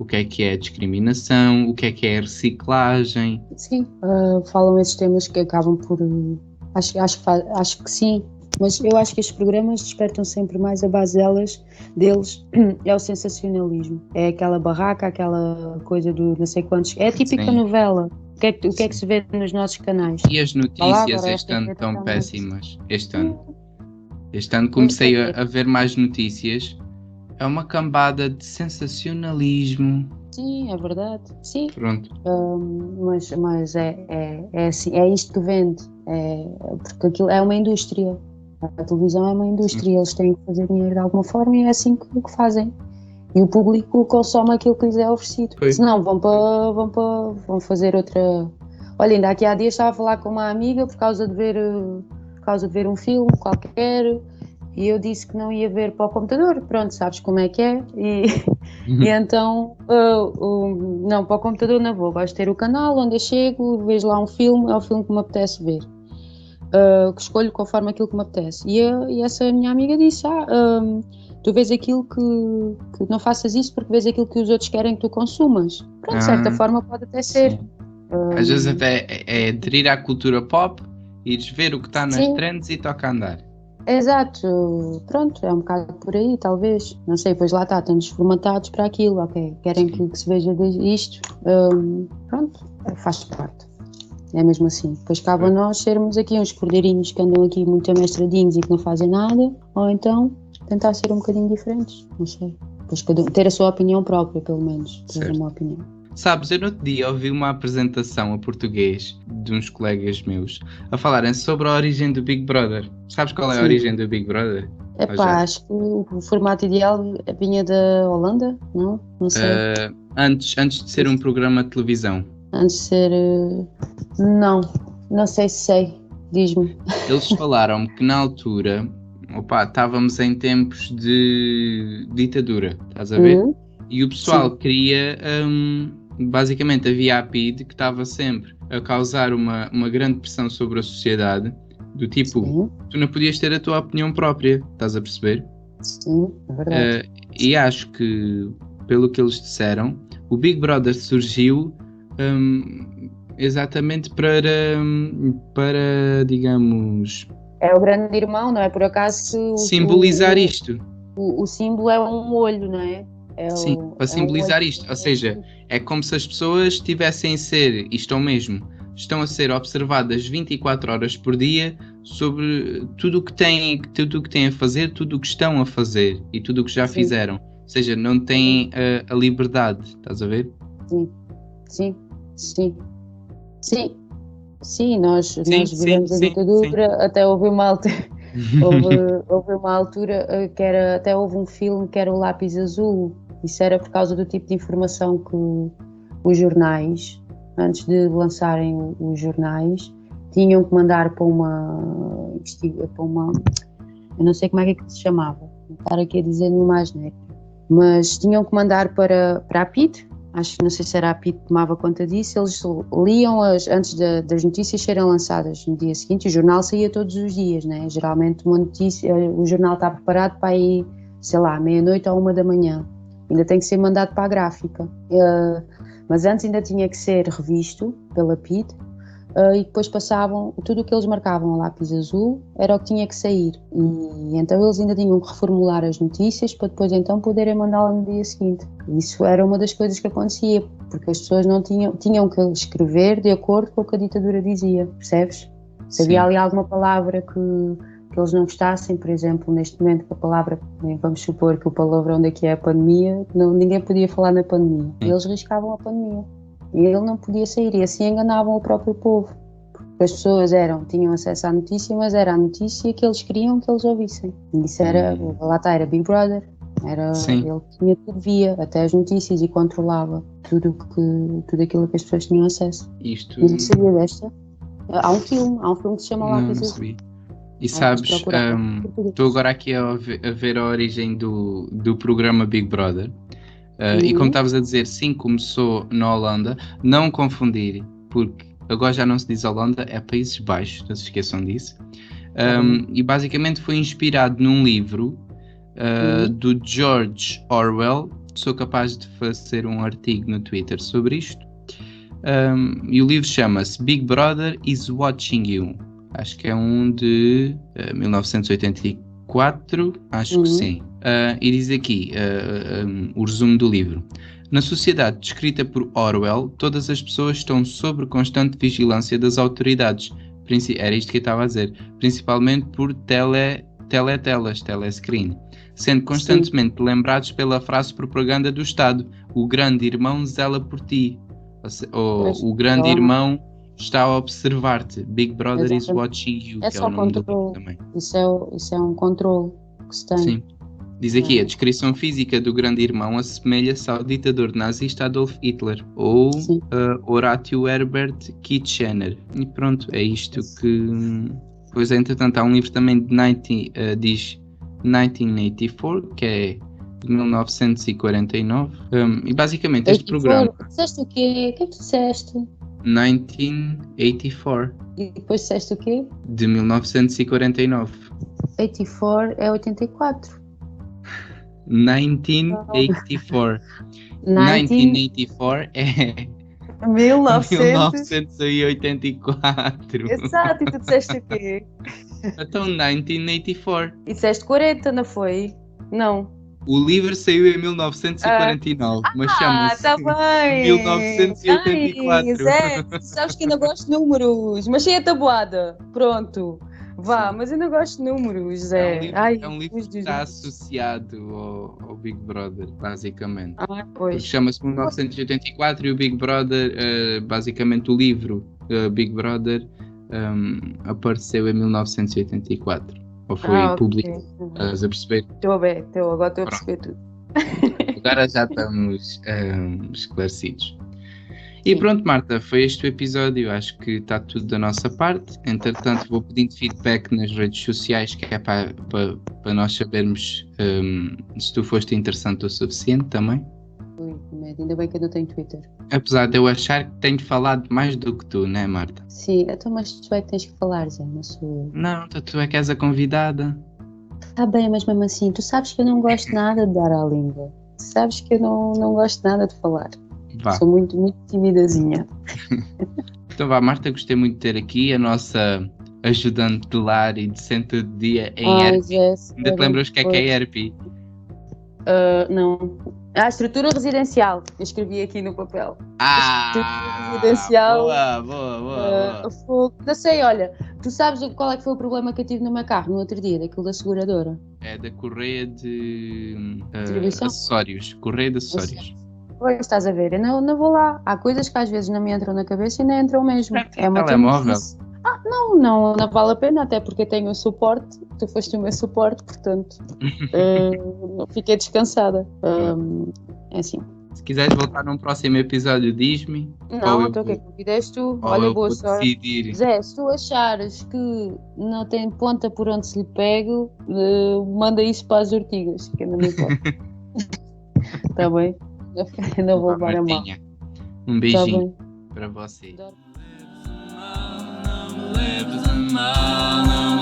S1: que é a discriminação, o que é reciclagem.
S2: Sim, falam esses temas que acabam por... Acho que sim. Mas eu acho que estes programas despertam sempre mais a base deles, é o sensacionalismo. É aquela barraca, aquela coisa do não sei quantos. É a típica novela. O que é que se vê nos nossos canais?
S1: E as notícias este ano estão péssimas. Este ano comecei a ver mais notícias. É uma cambada de sensacionalismo.
S2: Sim, é verdade. Sim.
S1: Pronto.
S2: Mas é assim, é isto que vende. Porque aquilo é uma indústria. A televisão é uma indústria, eles têm que fazer dinheiro de alguma forma e é assim que fazem. E o público consome aquilo que lhes é oferecido. Senão vão fazer outra... Olha, ainda aqui há dias estava a falar com uma amiga por causa de ver um filme qualquer E eu disse que não ia ver para o computador, pronto, sabes como é que é. E então, não, para o computador não vou, vais ter o canal onde eu chego, vejo lá um filme, é o filme que me apetece ver. Que escolho conforme aquilo que me apetece. E essa minha amiga disse, tu vês aquilo que não faças isso porque vês aquilo que os outros querem que tu consumas. Pronto, de certa forma pode até ser.
S1: Sim. Às vezes até é aderir à cultura pop, ires ver o que está nas trends e toca andar.
S2: Exato, pronto, é um bocado por aí, talvez. Não sei, pois lá está, estamos formatados para aquilo, ok, querem que se veja isto, pronto, faz parte. É mesmo assim. Depois cabe a nós sermos aqui uns cordeirinhos que andam aqui muito amestradinhos e que não fazem nada, ou então tentar ser um bocadinho diferentes, não sei. Depois ter a sua opinião própria, pelo menos, ter uma opinião.
S1: Sabes, eu no outro dia ouvi uma apresentação a português de uns colegas meus a falarem sobre a origem do Big Brother. Sabes qual é a origem do Big Brother?
S2: Acho que o formato ideal vinha da Holanda, não? Não sei.
S1: Antes de ser um programa de televisão.
S2: Antes de ser... Não sei se sei. Diz-me.
S1: Eles falaram que na altura, estávamos em tempos de ditadura, estás a ver? E o pessoal queria... basicamente havia a PIDE que estava sempre a causar uma grande pressão sobre a sociedade, do tipo, tu não podias ter a tua opinião própria, estás a perceber?
S2: Sim, é verdade.
S1: E acho que, pelo que eles disseram, o Big Brother surgiu exatamente para, digamos...
S2: É o grande irmão, não é por acaso que...
S1: simbolizar isto.
S2: O símbolo é um olho, não é?
S1: Sim, para simbolizar isto, ou seja, é como se as pessoas estivessem a ser, isto é o mesmo, estão a ser observadas 24 horas por dia sobre tudo o que têm a fazer, tudo o que estão a fazer e tudo o que já fizeram, ou seja, não têm a liberdade, estás a ver?
S2: Sim, nós vivemos a ditadura, até houve uma altura... houve uma altura que até houve um filme que era o Lápis Azul. Isso era por causa do tipo de informação que os jornais, antes de lançarem os jornais, tinham que mandar para uma eu não sei como é que se chamava, não estar aqui a dizer nenhuma asneira, mas tinham que mandar para a PIDE. Acho que não sei se era a PIDE que tomava conta disso. Eles liam antes das notícias serem lançadas no dia seguinte. O jornal saía todos os dias, né? Geralmente uma notícia, o jornal está preparado para ir, sei lá, meia-noite ou 1h. Ainda tem que ser mandado para a gráfica. Mas antes ainda tinha que ser revisto pela PIDE e depois passavam, tudo o que eles marcavam a lápis azul era o que tinha que sair. E então eles ainda tinham que reformular as notícias para depois então poderem mandá-la no dia seguinte. Isso era uma das coisas que acontecia, porque as pessoas não tinham que escrever de acordo com o que a ditadura dizia, percebes? Se havia ali alguma palavra que eles não gostassem, por exemplo, neste momento a palavra, vamos supor que o palavrão daqui é a pandemia, ninguém podia falar na pandemia. Eles riscavam a pandemia. E ele não podia sair, e assim enganavam o próprio povo. Porque as pessoas tinham acesso à notícia, mas era a notícia que eles queriam que eles ouvissem. E isso era Big Brother. Ele tinha tudo, via até as notícias e controlava tudo aquilo que as pessoas tinham acesso. Não sabia desta? Há um filme que se chama Lápis Azul.
S1: E sabes, estou agora aqui a ver a origem do programa Big Brother. E como estavas a dizer, sim, começou na Holanda. Não confundir, porque agora já não se diz Holanda, é Países Baixos, não se esqueçam disso. E basicamente foi inspirado num livro do George Orwell. Sou capaz de fazer um artigo no Twitter sobre isto. E o livro chama-se Big Brother is Watching You. Acho que é um de 1984, acho que sim. E diz aqui o resumo do livro. Na sociedade descrita por Orwell, todas as pessoas estão sob constante vigilância das autoridades. Era isto que eu estava a dizer. Principalmente por telescreen. Sendo constantemente lembrados pela frase propaganda do Estado. O grande irmão zela por ti. O grande irmão está a observar-te. Big Brother is watching you.
S2: É só controle. Também. Isso é um controle que se tem.
S1: Sim. Diz aqui, a descrição física do grande irmão assemelha-se ao ditador nazista Adolf Hitler ou Horatio Herbert Kitchener. E pronto, é isto que... Pois, entretanto, há um livro também de 90, diz 1984, que é de 1949. E basicamente este
S2: 84.
S1: programa...
S2: Disseste o quê? O que é que tu disseste?
S1: 1984,
S2: E depois disseste o quê?
S1: de 1949.
S2: 84 é 84.
S1: 1984. 1984 é
S2: 1900.
S1: 1984.
S2: Exato, e tu disseste o quê?
S1: Então, 1984.
S2: E disseste 40, não foi? Não.
S1: O livro saiu em 1949, mas chama-se
S2: Tá bem.
S1: 1984.
S2: Ai, Zé, tu sabes que ainda gosto de números, mas cheia tabuada. Pronto. Vá, mas eu não gosto de números, Zé.
S1: É um livro que está associado ao Big Brother, basicamente.
S2: Pois.
S1: Porque chama-se 1984 e o Big Brother, basicamente o livro Big Brother, apareceu em 1984. Ou foi publicado. Estás a perceber?
S2: Agora estou a perceber tudo.
S1: Agora já estamos esclarecidos. E pronto, Marta, foi este o episódio. Acho que está tudo da nossa parte. Entretanto, vou pedindo feedback nas redes sociais, que é para nós sabermos se tu foste interessante o suficiente também.
S2: Ainda bem que eu não tenho Twitter.
S1: Apesar de eu achar que tenho falado mais do que tu, não é, Marta?
S2: Sim, então, mas tu é que tens que falar, Zé, não sou eu.
S1: Não, tu é que és a convidada.
S2: Está bem, mas mesmo assim, tu sabes que eu não gosto nada de dar à língua. Tu sabes que eu não gosto nada de falar.
S1: Vá.
S2: Sou muito, muito timidazinha.
S1: Então vá, Marta, gostei muito de ter aqui a nossa ajudante de lar e de centro de dia em ERP. Ainda te lembras o que é ERP?
S2: Não. Estrutura residencial. Eu escrevi aqui no papel.
S1: Estrutura
S2: residencial.
S1: Boa.
S2: Não sei, olha, tu sabes qual é que foi o problema que eu tive no meu carro no outro dia, daquilo da seguradora?
S1: É da correia de
S2: Distribuição?
S1: acessórios. Correia de acessórios.
S2: Pois, estás a ver, eu não vou lá. Há coisas que às vezes não me entram na cabeça e não entram mesmo.
S1: É uma telemóvel.
S2: Não vale a pena, até porque eu tenho o suporte, tu foste o meu suporte, portanto, fiquei descansada. É assim.
S1: Se quiseres voltar num próximo episódio, diz-me.
S2: Não, então o que é que convidaste tu? Olha, boa sorte.
S1: Decidir.
S2: Zé, se tu achares que não tem ponta por onde se lhe pego, manda isso para as ortigas, que eu não me importo. Está bem? Eu não vou levar a mal.
S1: Um beijinho para vocês.
S2: Não me leves a mal, não me